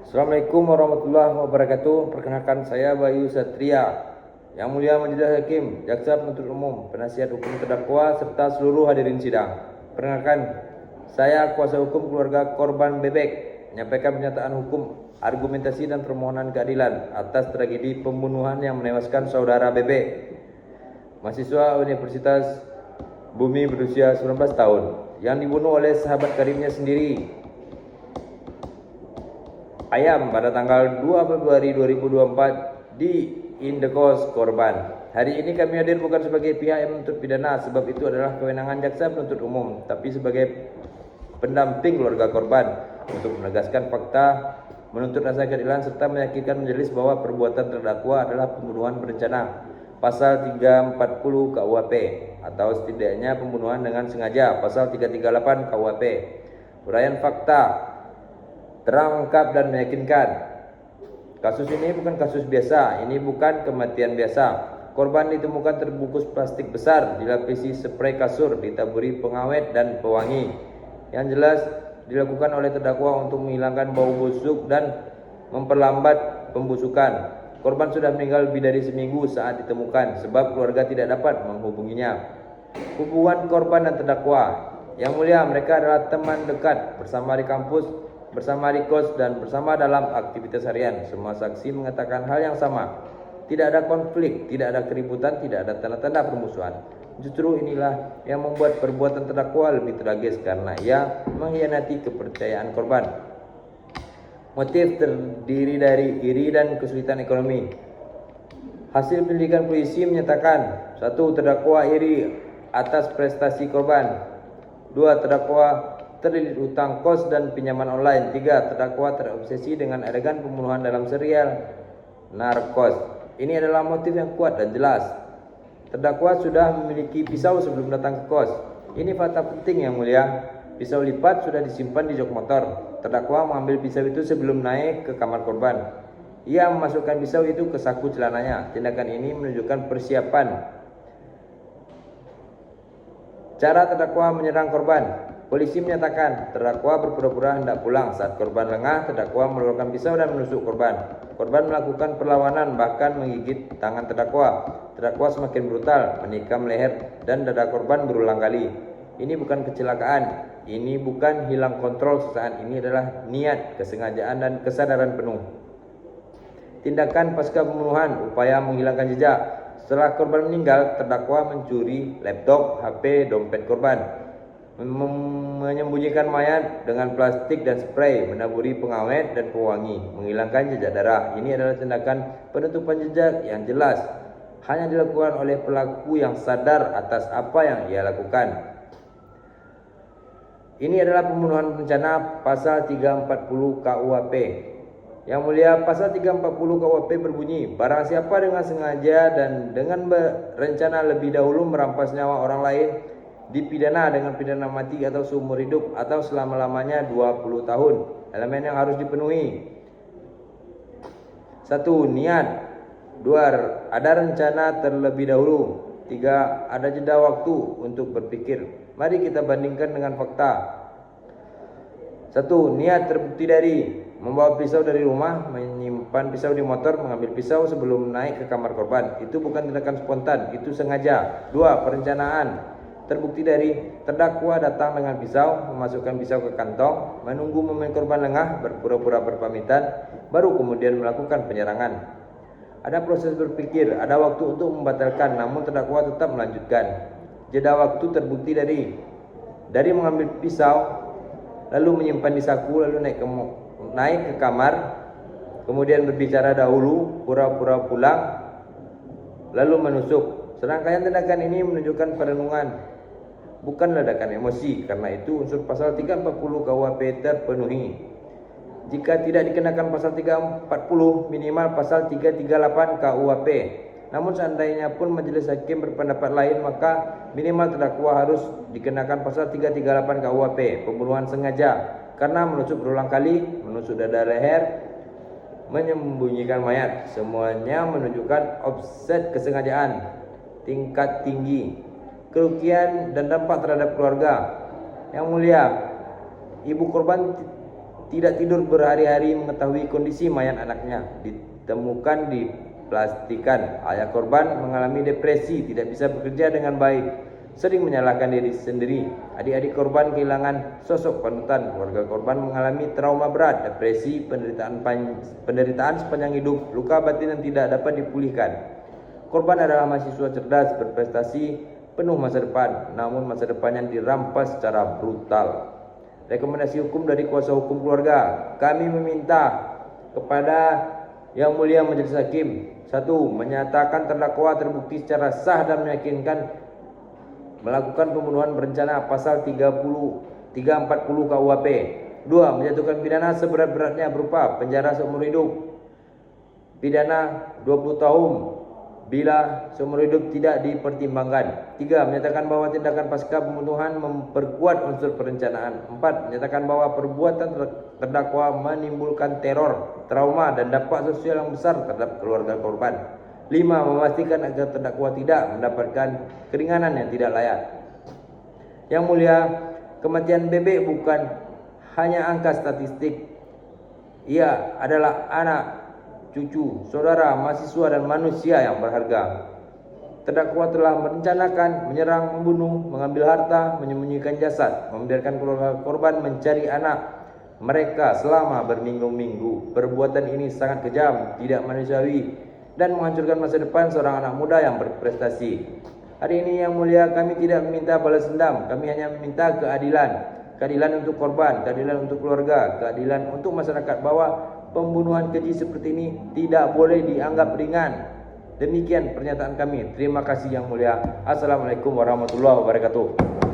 Assalamualaikum warahmatullahi wabarakatuh. Perkenalkan, saya Bayu Satria. Yang mulia Majelis Hakim, Jaksa Penuntut Umum, penasihat hukum terdakwa serta seluruh hadirin sidang. Perkenalkan, saya kuasa hukum keluarga korban Bebek menyampaikan pernyataan hukum, argumentasi dan permohonan keadilan atas tragedi pembunuhan yang menewaskan saudara Bebek, mahasiswa Universitas Bumi berusia 19 tahun, yang dibunuh oleh sahabat karibnya sendiri, Ayam, pada tanggal 2 Februari 2024 di indekos korban. Hari ini kami hadir bukan sebagai pihak yang menuntut pidana, sebab itu adalah kewenangan jaksa penuntut umum, tapi sebagai pendamping keluarga korban untuk menegaskan fakta, menuntut rasa keadilan serta meyakinkan majelis bahwa perbuatan terdakwa adalah pembunuhan berencana pasal 340 KUHP atau setidaknya pembunuhan dengan sengaja pasal 338 KUHP. Uraian fakta terang, lengkap, dan meyakinkan. Kasus ini bukan kasus biasa, ini bukan kematian biasa. Korban ditemukan terbungkus plastik besar, dilapisi spray kasur, ditaburi pengawet dan pewangi. Yang jelas dilakukan oleh terdakwa untuk menghilangkan bau busuk dan memperlambat pembusukan. Korban sudah meninggal lebih dari seminggu saat ditemukan, sebab keluarga tidak dapat menghubunginya. Hubungan korban dan terdakwa, yang mulia, mereka adalah teman dekat, bersama di kampus, bersama di kos, dan bersama dalam aktivitas harian. Semua saksi mengatakan hal yang sama. Tidak ada konflik, tidak ada keributan, tidak ada tanda-tanda permusuhan. Justru inilah yang membuat perbuatan terdakwa lebih tragis karena ia mengkhianati kepercayaan korban. Motif terdiri dari iri dan kesulitan ekonomi. Hasil penyelidikan polisi menyatakan: 1. Terdakwa iri atas prestasi korban. 2. Terdakwa terlilit hutang kos dan pinjaman online. 3. Terdakwa terobsesi dengan adegan pembunuhan dalam serial narkos. Ini adalah motif yang kuat dan jelas. Terdakwa sudah memiliki pisau sebelum datang ke kos. Ini fakta penting, yang mulia. Pisau lipat sudah disimpan di jok motor. Terdakwa mengambil pisau itu sebelum naik ke kamar korban. Ia memasukkan pisau itu ke saku celananya. Tindakan ini menunjukkan persiapan. Cara terdakwa menyerang korban. Polisi menyatakan terdakwa berpura-pura hendak pulang. Saat korban lengah, terdakwa mengeluarkan pisau dan menusuk korban. Korban melakukan perlawanan, bahkan menggigit tangan terdakwa. Terdakwa semakin brutal, menikam leher dan dada korban berulang kali. Ini bukan kecelakaan, ini bukan hilang kontrol sesaat, ini adalah niat, kesengajaan, dan kesadaran penuh. Tindakan pasca pembunuhan, upaya menghilangkan jejak. Setelah korban meninggal, terdakwa mencuri laptop, HP, dompet korban, menyembunyikan mayat dengan plastik dan spray, menaburi pengawet dan pewangi, menghilangkan jejak darah. Ini adalah tindakan penutupan jejak yang jelas, hanya dilakukan oleh pelaku yang sadar atas apa yang ia lakukan. Ini adalah pembunuhan berencana pasal 340 KUHP. Yang mulia, pasal 340 KUHP berbunyi: barang siapa dengan sengaja dan dengan berencana lebih dahulu merampas nyawa orang lain dipidana dengan pidana mati atau seumur hidup atau selama-lamanya 20 tahun. Elemen yang harus dipenuhi: 1. Niat. 2. Ada rencana terlebih dahulu. 3. Ada jeda waktu untuk berpikir. Mari kita bandingkan dengan fakta. 1. Niat terbukti dari membawa pisau dari rumah, menyimpan pisau di motor, mengambil pisau sebelum naik ke kamar korban. Itu bukan tindakan spontan, itu sengaja. 2. Perencanaan terbukti dari terdakwa datang dengan pisau, memasukkan pisau ke kantong, menunggu momen korban lengah, berpura-pura berpamitan, baru kemudian melakukan penyerangan. Ada proses berpikir, ada waktu untuk membatalkan, namun terdakwa tetap melanjutkan. Jeda waktu terbukti dari mengambil pisau, lalu menyimpan di saku, lalu naik ke kamar, kemudian berbicara dahulu, pura-pura pulang, lalu menusuk. Serangkaian tindakan ini menunjukkan perenungan, bukan ledakan emosi. Karena itu unsur pasal 340 KUHP terpenuhi. Jika tidak dikenakan pasal 340, minimal pasal 338 KUHP. Namun seandainya pun majelis hakim berpendapat lain, maka minimal terdakwa harus dikenakan pasal 338 KUHP, pembunuhan sengaja, karena menusuk berulang kali, menusuk dada, leher, menyembunyikan mayat. Semuanya menunjukkan offset kesengajaan tingkat tinggi, kerugian dan dampak terhadap keluarga. Yang mulia, ibu korban tidak tidur berhari-hari mengetahui kondisi mayat anaknya. Ditemukan diplastikan. Ayah korban mengalami depresi, tidak bisa bekerja dengan baik, sering menyalahkan diri sendiri. Adik-adik korban kehilangan sosok panutan. Keluarga korban mengalami trauma berat, depresi, penderitaan sepanjang hidup, luka batin yang tidak dapat dipulihkan. Korban adalah mahasiswa cerdas, berprestasi, penuh masa depan, namun masa depannya dirampas secara brutal. Rekomendasi hukum dari kuasa hukum keluarga, kami meminta kepada Yang Mulia Majelis Hakim, 1. Menyatakan terdakwa terbukti secara sah dan meyakinkan melakukan pembunuhan berencana pasal 340 KUHP. 2. Menjatuhkan pidana seberat-beratnya berupa penjara seumur hidup, pidana 20 tahun bila seumur hidup tidak dipertimbangkan. 3. Menyatakan bahwa tindakan pasca pembunuhan memperkuat unsur perencanaan. 4. Menyatakan bahwa perbuatan terdakwa menimbulkan teror, trauma dan dampak sosial yang besar terhadap keluarga korban. 5. Memastikan agar terdakwa tidak mendapatkan keringanan yang tidak layak. Yang Mulia, kematian bebek bukan hanya angka statistik. Ia adalah anak, cucu, saudara, mahasiswa dan manusia yang berharga. Terdakwa telah merencanakan, menyerang, membunuh, mengambil harta, menyembunyikan jasad, membiarkan keluarga korban mencari anak mereka selama berminggu-minggu. Perbuatan ini sangat kejam, tidak manusiawi, dan menghancurkan masa depan seorang anak muda yang berprestasi. Hari ini Yang Mulia, kami tidak meminta balas dendam, kami hanya meminta keadilan. Keadilan untuk korban, keadilan untuk keluarga, keadilan untuk masyarakat, bahwa pembunuhan keji seperti ini tidak boleh dianggap ringan. Demikian pernyataan kami. Terima kasih Yang Mulia. Assalamualaikum warahmatullahi wabarakatuh.